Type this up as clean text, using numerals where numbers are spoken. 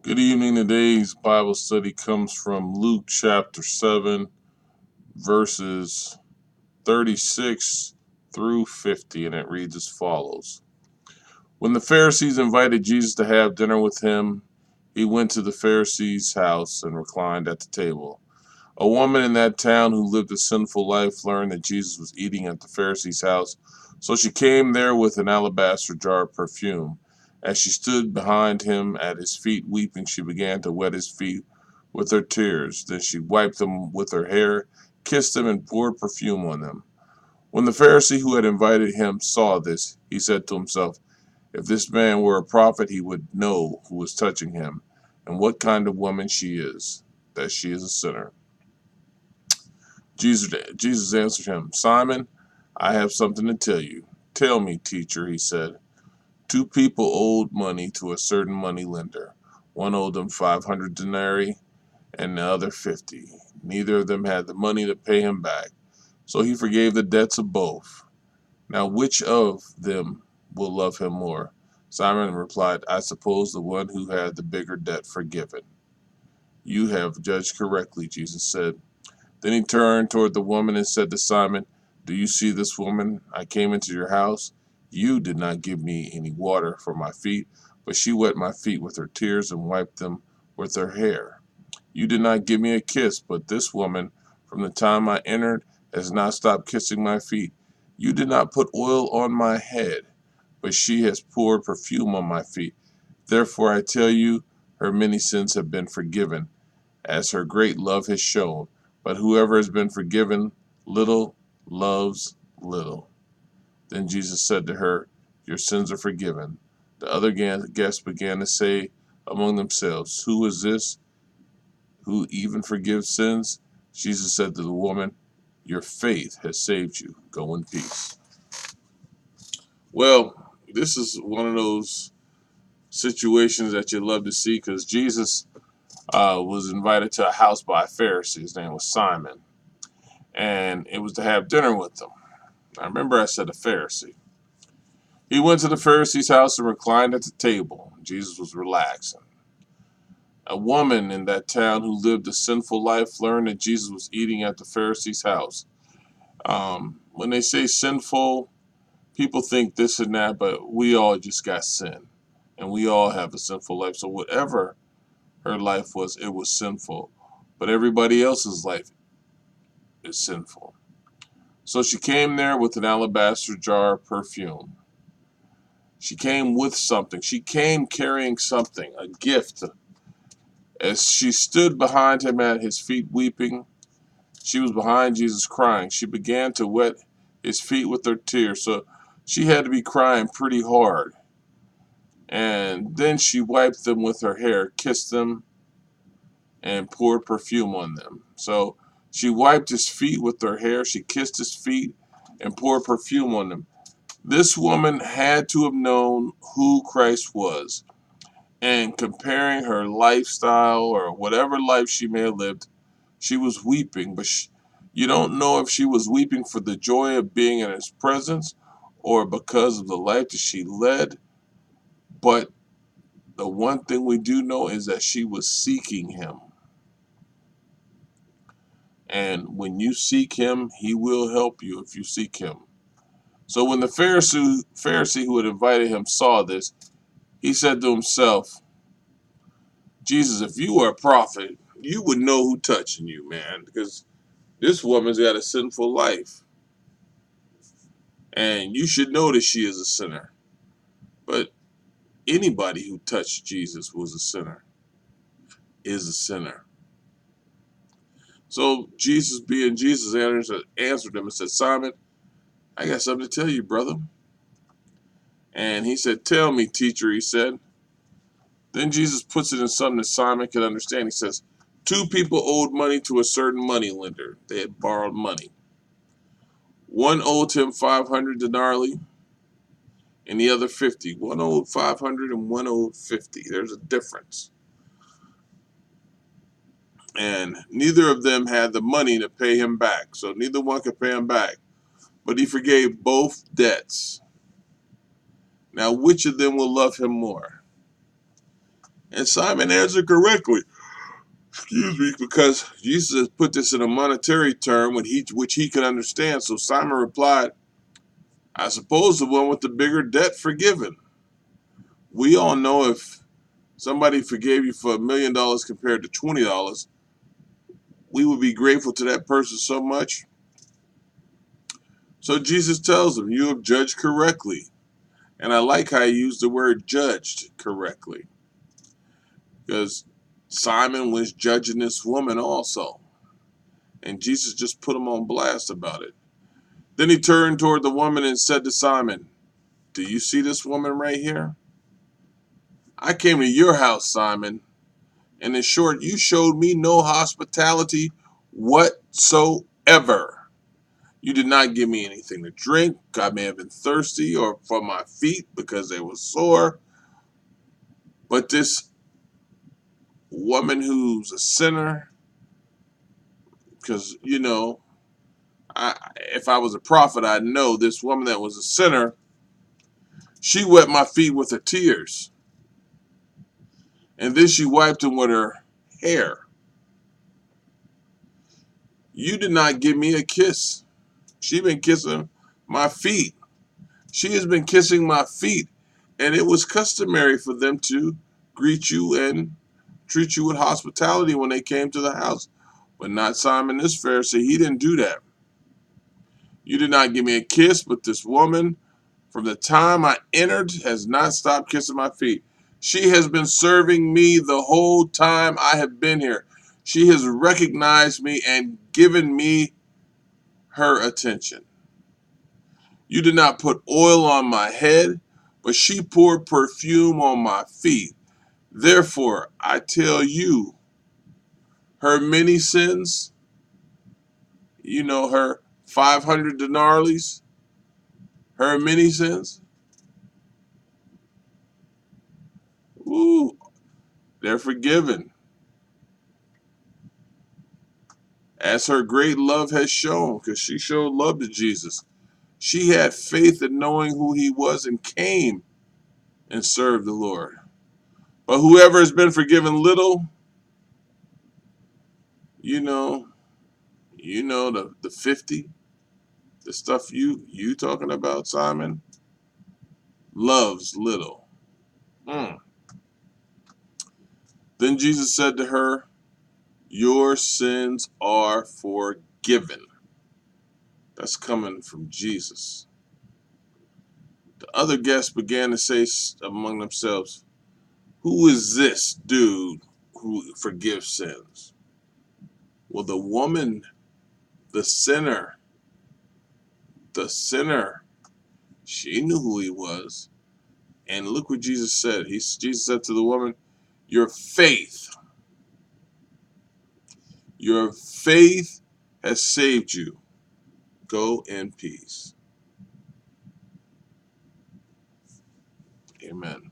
Good evening. Today's Bible study comes from Luke chapter 7, verses 36 through 50, and it reads as follows. When the Pharisees invited Jesus to have dinner with him, he went to the Pharisee's house and reclined at the table. A woman in that town who lived a sinful life learned that Jesus was eating at the Pharisee's house, so she came there with an alabaster jar of perfume. As she stood behind him at his feet weeping, she began to wet his feet with her tears. Then she wiped them with her hair, kissed them, and poured perfume on them. When the Pharisee who had invited him saw this, he said to himself, "If this man were a prophet, he would know who was touching him, and what kind of woman she is, that she is a sinner." Jesus answered him, "Simon, I have something to tell you." "Tell me, teacher," he said. Two people owed money to a certain money lender. One owed them 500 denarii and the other 50. Neither of them had the money to pay him back, so he forgave the debts of both. Now, which of them will love him more? Simon replied, "I suppose the one who had the bigger debt forgiven." "You have judged correctly," Jesus said. Then he turned toward the woman and said to Simon, "Do you see this woman? I came into your house. You did not give me any water for my feet, but she wet my feet with her tears and wiped them with her hair. You did not give me a kiss, but this woman, from the time I entered, has not stopped kissing my feet. You did not put oil on my head, but she has poured perfume on my feet. Therefore I tell you, her many sins have been forgiven, as her great love has shown. But whoever has been forgiven little loves little." Then Jesus said to her, "Your sins are forgiven." The other guests began to say among themselves, "Who is this who even forgives sins?" Jesus said to the woman, "Your faith has saved you. Go in peace." Well, this is one of those situations that you love to see because Jesus was invited to a house by a Pharisee. His name was Simon, and it was to have dinner with them. I remember I said a Pharisee. He went to the Pharisee's house and reclined at the table. Jesus was relaxing. A woman in that town who lived a sinful life learned that Jesus was eating at the Pharisee's house. When they say sinful, people think this and that, but we all just got sin. And we all have a sinful life. So whatever her life was, it was sinful. But everybody else's life is sinful. So she came there with an alabaster jar of perfume. She came with something. She came carrying something, a gift. As she stood behind him at his feet weeping, she was behind Jesus crying. She began to wet his feet with her tears. So she had to be crying pretty hard. And then she wiped them with her hair, kissed them, and poured perfume on them. So she wiped his feet with her hair. She kissed his feet and poured perfume on them. This woman had to have known who Christ was. And comparing her lifestyle or whatever life she may have lived, she was weeping. But you don't know if she was weeping for the joy of being in his presence or because of the life that she led. But the one thing we do know is that she was seeking him. And when you seek him, he will help you if you seek him. So when the Pharisee who had invited him saw this, he said to himself, "Jesus, if you were a prophet, you would know who touching you, man, because this woman's got a sinful life. And you should know that she is a sinner." But anybody who touched Jesus was a sinner, is a sinner. So Jesus, being Jesus, answered him and said, "Simon, I got something to tell you, brother." And he said, "Tell me, teacher," he said. Then Jesus puts it in something that Simon could understand. He says, two people owed money to a certain money lender. They had borrowed money. One owed him 500 denarii and the other 50. One owed 500 and one owed 50. There's a difference. And neither of them had the money to pay him back. So neither one could pay him back. But he forgave both debts. Now, which of them will love him more? And Simon answered correctly. Excuse me, because Jesus has put this in a monetary term which he could understand. So Simon replied, I suppose the one with the bigger debt forgiven. We all know if somebody forgave you for $1,000,000 compared to $20, we would be grateful to that person so much. So Jesus tells him, you have judged correctly. And I like how he used the word judged correctly, because Simon was judging this woman also. And Jesus just put him on blast about it. Then he turned toward the woman and said to Simon, do you see this woman right here? I came to your house, Simon, and in short, you showed me no hospitality whatsoever. You did not give me anything to drink. I may have been thirsty, or for my feet because they were sore. But this woman who's a sinner, because, if I was a prophet, I'd know this woman that was a sinner, she wet my feet with her tears. And then she wiped them with her hair. You did not give me a kiss. She been kissing my feet. She has been kissing my feet. And it was customary for them to greet you and treat you with hospitality when they came to the house. But not Simon this Pharisee. He didn't do that. You did not give me a kiss, but this woman, from the time I entered, has not stopped kissing my feet. She has been serving me the whole time I have been here. She has recognized me and given me her attention. You did not put oil on my head, but she poured perfume on my feet. Therefore, I tell you, her many sins, her 500 denarius, her many sins, ooh, they're forgiven. As her great love has shown, because she showed love to Jesus. She had faith in knowing who he was and came and served the Lord. But whoever has been forgiven little, you know, the 50, the stuff you talking about, Simon, loves little. Mm. Then Jesus said to her, your sins are forgiven. That's coming from Jesus. The other guests began to say among themselves, who is this dude who forgives sins? Well, the woman, the sinner, she knew who he was. And look what Jesus said. Jesus said to the woman, your faith has saved you. Go in peace. Amen.